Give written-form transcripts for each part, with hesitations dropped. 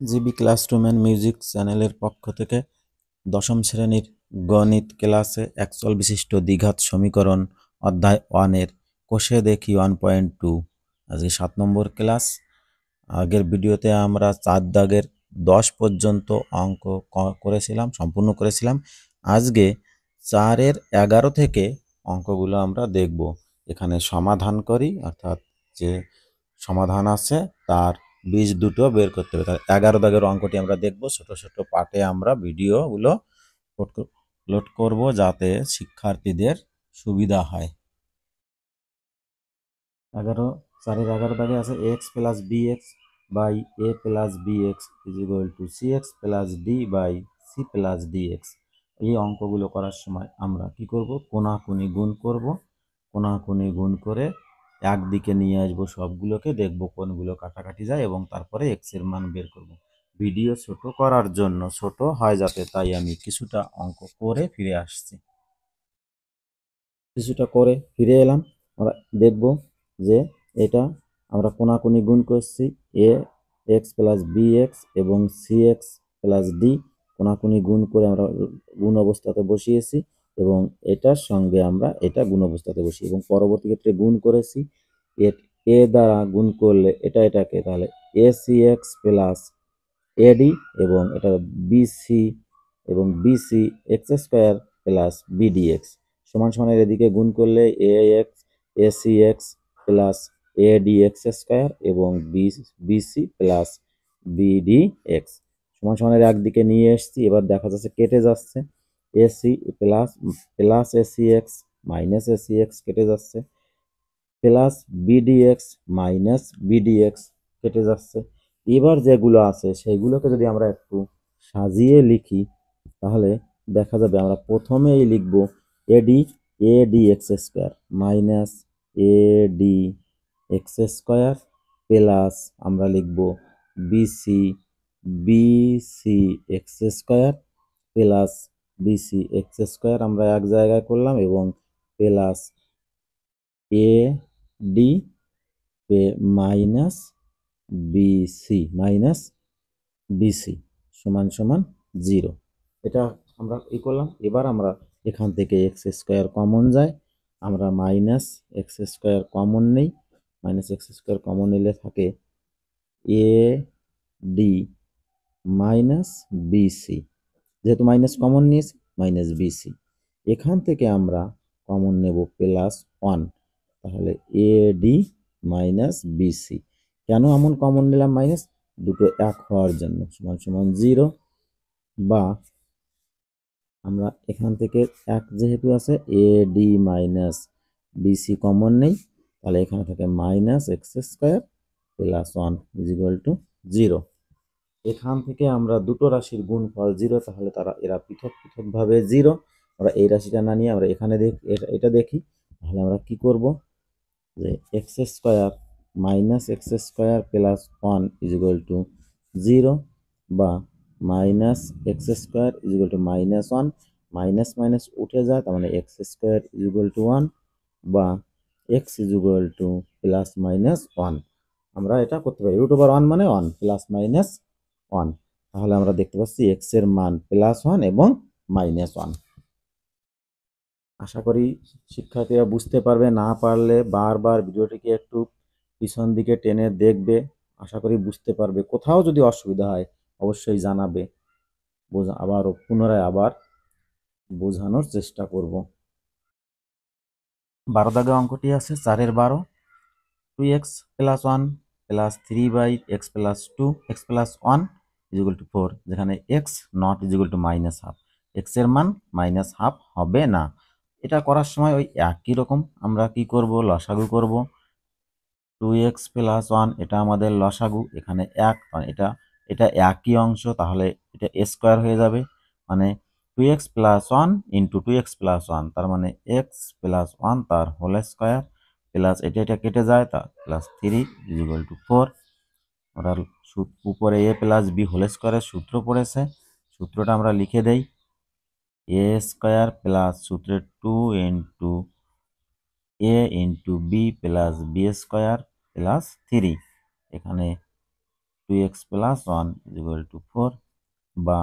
GB classroom and music চ্যানেলের পক্ষ থেকে দশম শ্রেণীর গণিত ক্লাসে একচল বিশিষ্ট দ্বিঘাত সমীকরণ অধ্যায় 1-এর কোষে দেখি 1.2 আজকে 7 নম্বর ক্লাস। আগের ভিডিওতে আমরা 4 দাগের 10 পর্যন্ত অঙ্ক করেছিলাম, সম্পূর্ণ করেছিলাম। আজকে 4-এর 11 থেকে অঙ্কগুলো আমরা দেখব। এখানে সমাধান করি, অর্থাৎ যে সমাধান আছে তার বীজ দুটো বের করতে হবে। তাহলে 11 দাগের অঙ্কটি আমরা দেখব। ছোট ছোট পার্টে আমরা ভিডিওগুলো লোড করব যাতে শিক্ষার্থীদের সুবিধা হয়। 4-11 দাগে আছে x plus b x by a plus b x is equal to c x plus d by c plus d x. এই অঙ্কগুলো করার সময় আমরা কি করব? কোনাকুনি গুণ করব। কোনাকুনি গুণ করে একদিকে নিয়ে আসবো সবগুলোকে, দেখব কোনগুলো কাটাকাটি যায় এবং তারপরে এক্স এর মান বের করব। ভিডিও ছোট করার জন্য, ছোট হয় যাতে, তাই আমি কিছুটা অঙ্ক করে ফিরে আসছি। কিছুটা করে ফিরে এলাম। আমরা দেখব যে এটা আমরা কোনাকুনি গুণ করছি, এ এক্স প্লাস বি এক্স এবং সি এক্স প্লাস ডি কোনাকুনি গুণ করে আমরা গুণ অবস্থাতে বসিয়েছি এবং এটার সঙ্গে আমরা এটা গুণ অবস্থাতে বসি এবং পরবর্তী ক্ষেত্রে গুণ করেছি। এ দ্বারা গুণ করলে এটাকে, তাহলে a c x plus a d এবং এটা বিসি এবং b c x square plus b d x সমান সমানের এদিকে গুণ করলে a x a c x plus a d x square এবং বিসি প্লাস বিডি এক্স সমান সমানের একদিকে নিয়ে এসছি। এবার দেখা যাচ্ছে কেটে যাচ্ছে, AC plus plus AC x minus AC x কেটে যাচ্ছে, plus b d x minus BD x কেটে যাচ্ছে। এবার যেগুলো আছে সেগুলোকে যদি আমরা একটু সাজিয়ে লিখি তাহলে দেখা যাবে আমরা প্রথমেই লিখব a d a d x square minus a d x square plus আমরা লিখব b c b c x square plus b c x square আমরা এক জায়গায় করলাম এবং plus a d minus b c minus b c সমান সমান 0। এটা আমরা করলাম। এবার আমরা এখান থেকে এক্স স্কোয়ার কমন যায়, আমরা মাইনাস এক্স স্কোয়ার কমন নেই। মাইনাস এক্স স্কোয়ার কমন নিলে থাকে এ ডি মাইনাস বিসি, যেহেতু মাইনাস কমন নিয়েছি মাইনাস বিসি। এখান থেকে আমরা কমন নেব প্লাস 1, তাহলে এ ডি মাইনাস বিসি। কেন এমন কমন নিলাম মাইনাস? দুটো এক হওয়ার জন্য, সমান সমান 0। বা আমরা এখান থেকে এক যেহেতু আছে a d minus b c common নেই, তাহলে এখানে থাকে minus x square plus 1 is equal to 0। এখান থেকে আমরা দুটো রাশির গুণফল 0, তাহলে এরা পৃথক পৃথকভাবে 0। আমরা এই রাশিটা না নিয়ে আমরা এখানে এটা দেখি, তাহলে আমরা কি করব যে x square minus x square plus 1 is equal to 0 বা minus x square is equal to minus 1, minus minus উঠে যায়, তার মানে x square is equal two 1 বা x is equal two plus minus 1। আমরা এটা করতে পারি, রুট ওভার 1 মানে 1 প্লাস মাইনাস 1। তাহলে আমরা দেখতে পাচ্ছি এক্স এর মান প্লাস 1 এবং মাইনাস 1। আশা করি শিক্ষার্থীরা বুঝতে পারবে। না পারলে বারবার ভিডিওটিকে একটু পিছন দিকে টেনে দেখবে, আশা করি বুঝতে পারবে। কোথাও যদি অসুবিধা হয় অবশ্যই জানাবে, আবারও পুনরায় আবার বোঝানোর চেষ্টা করব। 12 দাগে অঙ্কটি আছে 4-এর 12, 2x plus 1 plus 3 by x plus 2 x plus 1 is equal to 4, যেখানে x not is equal to minus half. X এর মান মাইনাস হাফ হবে না। এটা করার সময় ওই একই রকম আমরা কি করব? লসাগু করব। 2x প্লাস 1 এটা আমাদের লসাগু, এখানে 1, এটা এটা একই অংশ, তাহলে এটা স্কোয়ার হয়ে যাবে। মানে 2x plus 1 into 2x plus 1, তার মানে এক্স প্লাস 1 তার হোল স্কোয়ার প্লাস এটা কেটে যায়, তা প্লাস 3 ইজ ইকুয়াল টু 4। আমরা উপরে এ প্লাস বি হোল স্কোয়ারের সূত্র পড়েছে, সূত্রটা আমরা লিখে দেই। এ স্কোয়ার প্লাস সূত্রে 2 into a into b plus b square plus 3, এখানে 2x plus 1 is equal to 4 বা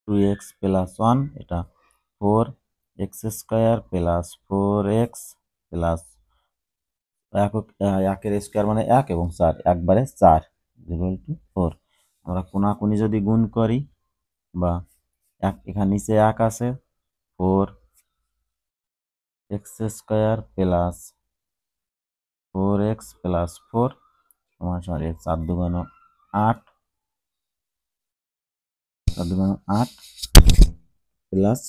2x প্লাস 1 এটা 4x square plus 4x plus একের স্কয়ার মানে 1 এবং 4 একবারে 4 ইকুয়াল টু 4। আমরা কোনাকুনি যদি গুণ করি বা এখানে নিচে 1 আছে 4x square plus 4x plus 4 সমান সমান 4 দুগুণ 8 4 দুগুণ 8 প্লাস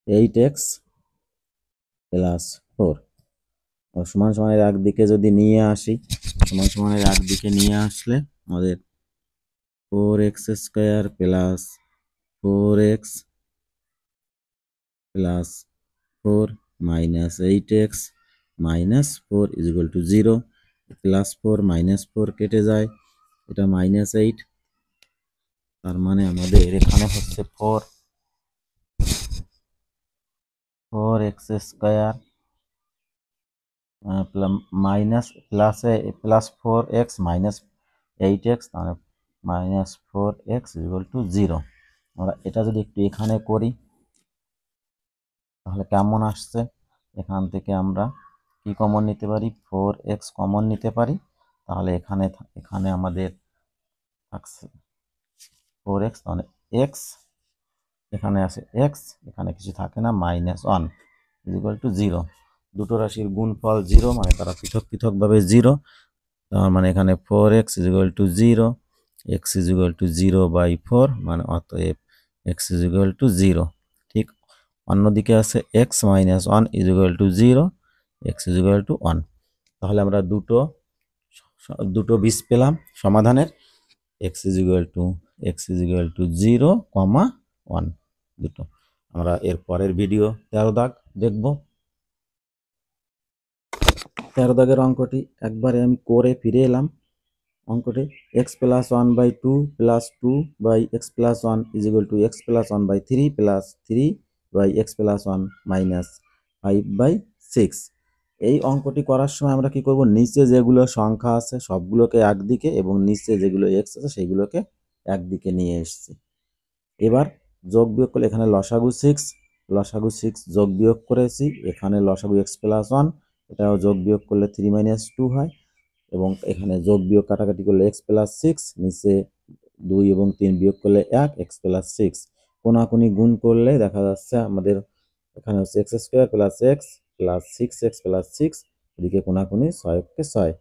8x প্লাস 4 সমান সমানের একদিকে যদি নিয়ে আসি, সমান সমানের একদিকে নিয়ে আসলে আমাদের 4x square plus 4x plus 4 minus 8x minus 4 is equal to 0। Plus 4 minus 4 কেটে যায়, এটা মাইনাস 8। তার মানে আমাদের এখানে হচ্ছে 4x square minus plus 4x minus 8x, তাহলে মাইনাস 4x ইকুয়াল টু 0। আমরা এটা যদি একটু এখানে করি তাহলে কেমন আসছে? এখান থেকে আমরা কি কমন নিতে পারি? 4x কমন নিতে পারি। তাহলে এখানে আমাদের থাকছে 4x, তাহলে x এখানে আছে x, এখানে কিছু থাকে না, মাইনাস 1 ইকুয়াল টু 0। দুটো রাশির গুণফল 0 মানে তারা পৃথক পৃথকভাবে 0। তার মানে এখানে 4x equal to 0, x equal to 0/4 মানে অতএব x ইকুয়াল টু 0। ঠিক অন্যদিকে আছে x minus 1 equal to 0, x equal to 1। তাহলে আমরা দুটো বীজ পেলাম সমাধানের, x ইকুয়াল টু 0, 1 দুটো। আমরা এর পরের ভিডিও 13 দাগ দেখব। 13 দাগের অঙ্কটি একবারে আমি করে ফিরে এলাম। অঙ্কটি x plus 1/2 plus 2/x plus 1 is equal two x plus 1/3 plus 3/x plus 1 minus 5/6। এই অঙ্কটি করার সময় আমরা কি করব? নিচে যেগুলো সংখ্যা আছে সবগুলোকে একদিকে এবং নিচে যেগুলো x আছে সেগুলোকে একদিকে নিয়ে এসেছি। এবার যোগ বিয়োগ করলে এখানে লসাগু 6 যোগ বিয়োগ করেছি, এখানে লসাগু x প্লাস 1, এটাও যোগ বিয়োগ করলে 3 - 2 হয়, এবং এখানে যোগ বিয়োগ কাটাকাটি করলে x প্লাস 6, নিচে 2 এবং 3 বিয়োগ করলে 1, x প্লাস 6। কোনাকুনি গুণ করলে দেখা যাচ্ছে আমাদের এখানে হচ্ছে x square plus x plus 6x plus 6, এদিকে কোনাকুনি 6 6।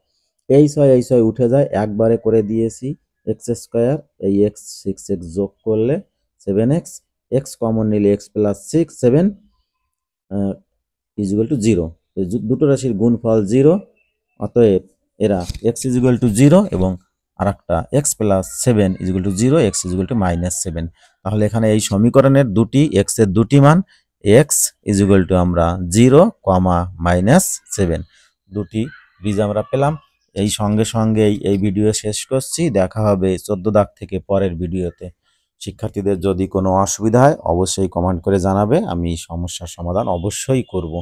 এই 6 উঠে যায়, একবারে করে দিয়েছি x স্কয়ার, এই x 6x যোগ করলে 7x, x কমন নিলে x plus 6 7 is equal to 0। দুটো রাশির গুণফল 0, অতএব এরা x ইজ ইকুয়াল টু 0 এবং আরেকটা x plus 7 is equal to 0, x is equal two -7। তাহলে এখানে এই সমীকরণের x এর দুটি মান x ইজ ইকুয়াল টু আমরা 0, -7 দুটি বীজ আমরা পেলাম। এই সঙ্গে সঙ্গে এই ভিডিও শেষ করছি। দেখা হবে 14 দাগ থেকে পরের ভিডিওতে। শিক্ষার্থীদের যদি কোনো অসুবিধা হয় অবশ্যই কমেন্ট করে জানাবে, আমি সমস্যার সমাধান অবশ্যই করব।